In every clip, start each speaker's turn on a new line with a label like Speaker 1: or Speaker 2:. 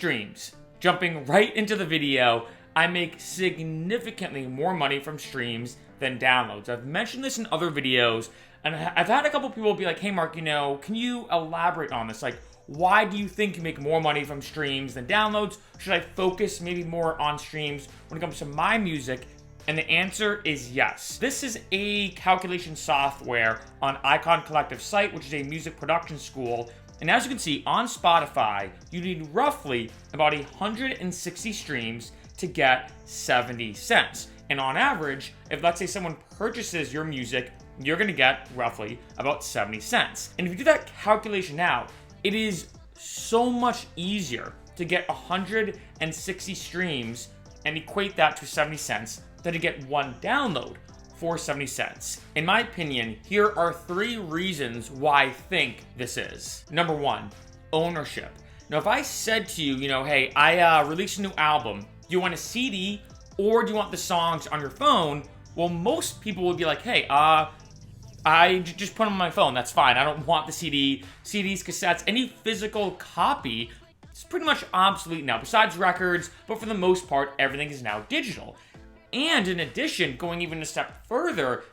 Speaker 1: streams. Jumping right into the video, I make significantly more money from streams than downloads. I've mentioned this in other videos, and I've had a couple people be like, hey Mark, can you elaborate on this? Like, why do you think you make more money from streams than downloads? Should I focus maybe more on streams when it comes to my music? And the answer is yes. This is a calculation software on Icon Collective site, which is a music production school. And as you can see on Spotify, you need roughly about 160 streams to get 70 cents. And on average, if let's say someone purchases your music, you're gonna get roughly about 70 cents. And if you do that calculation out, it is so much easier to get 160 streams and equate that to 70 cents than to get one download for 70 cents. In my opinion, here are 3 reasons why I think this is. Number 1, ownership. Now, if I said to you, hey, I released a new album, do you want a CD or do you want the songs on your phone? Well, most people would be like, hey, I just put them on my phone, that's fine. I don't want the CD, CDs, cassettes, any physical copy. It's pretty much obsolete now, besides records, but for the most part, everything is now digital. And in addition, going even a step further,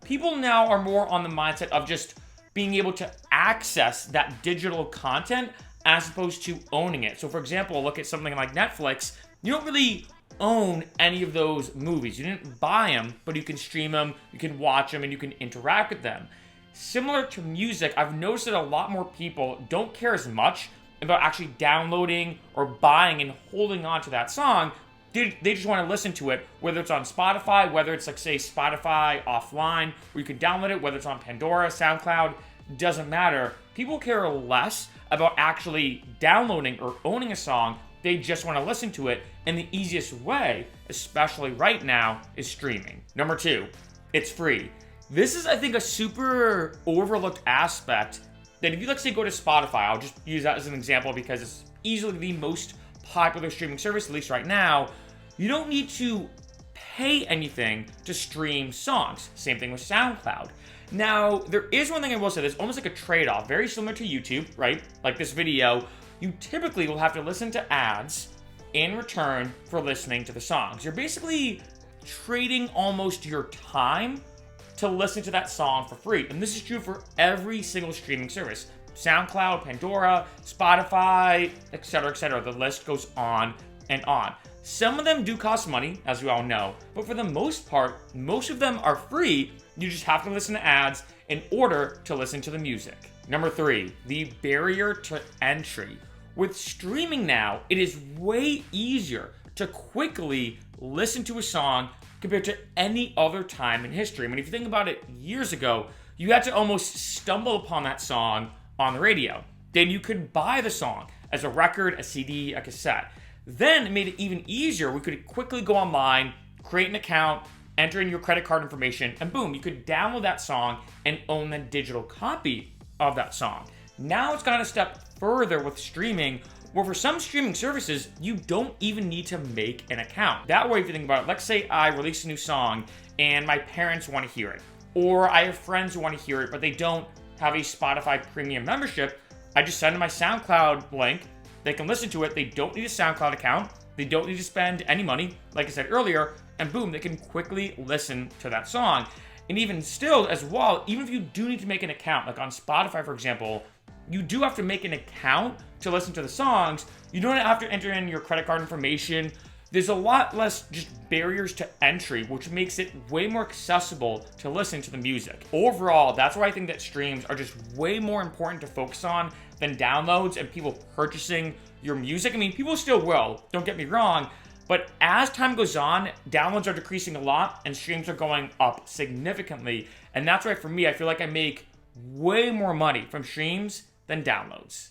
Speaker 1: people now are more on the mindset of just being able to access that digital content as opposed to owning it. So for example, look at something like Netflix. You don't really own any of those movies. You didn't buy them, but you can stream them, you can watch them, and you can interact with them. Similar to music, I've noticed that a lot more people don't care as much about actually downloading or buying and holding on to that song. They just want to listen to it, whether it's on Spotify, whether it's like, say, Spotify offline, where you can download it, whether it's on Pandora, SoundCloud, doesn't matter. People care less about actually downloading or owning a song. They just want to listen to it, and the easiest way, especially right now, is streaming. Number 2, it's free. This is, I think, a super overlooked aspect that if you, let's say, go to Spotify, I'll just use that as an example because it's easily the most popular streaming service, at least right now. You don't need to pay anything to stream songs. Same thing with SoundCloud. Now, there is one thing I will say, there's almost like a trade-off, very similar to YouTube, right? Like this video, you typically will have to listen to ads in return for listening to the songs. You're basically trading almost your time to listen to that song for free. And this is true for every single streaming service. SoundCloud, Pandora, Spotify, etc., etc. The list goes on and on. Some of them do cost money, as we all know, but for the most part, most of them are free. You just have to listen to ads in order to listen to the music. Number 3, the barrier to entry. With streaming now, it is way easier to quickly listen to a song compared to any other time in history. I mean, if you think about it, years ago, you had to almost stumble upon that song on the radio. Then you could buy the song as a record, a CD, a cassette. Then it made it even easier. We could quickly go online, create an account, enter in your credit card information, and boom, you could download that song and own the digital copy of that song. Now it's gone a step further with streaming, where for some streaming services, you don't even need to make an account. That way, if you think about it, let's say I release a new song and my parents want to hear it, or I have friends who want to hear it, but they don't have a Spotify premium membership. I just send them my SoundCloud link. They can listen to it. They don't need a SoundCloud account. They don't need to spend any money, like I said earlier, and boom, they can quickly listen to that song. And even still, as well, even if you do need to make an account, like on Spotify, for example, you do have to make an account to listen to the songs. You don't have to enter in your credit card information. There's a lot less just barriers to entry, which makes it way more accessible to listen to the music. Overall, that's why I think that streams are just way more important to focus on than downloads and people purchasing your music. I mean, people still will, don't get me wrong, but as time goes on, downloads are decreasing a lot and streams are going up significantly. And that's why for me, I feel like I make way more money from streams than downloads.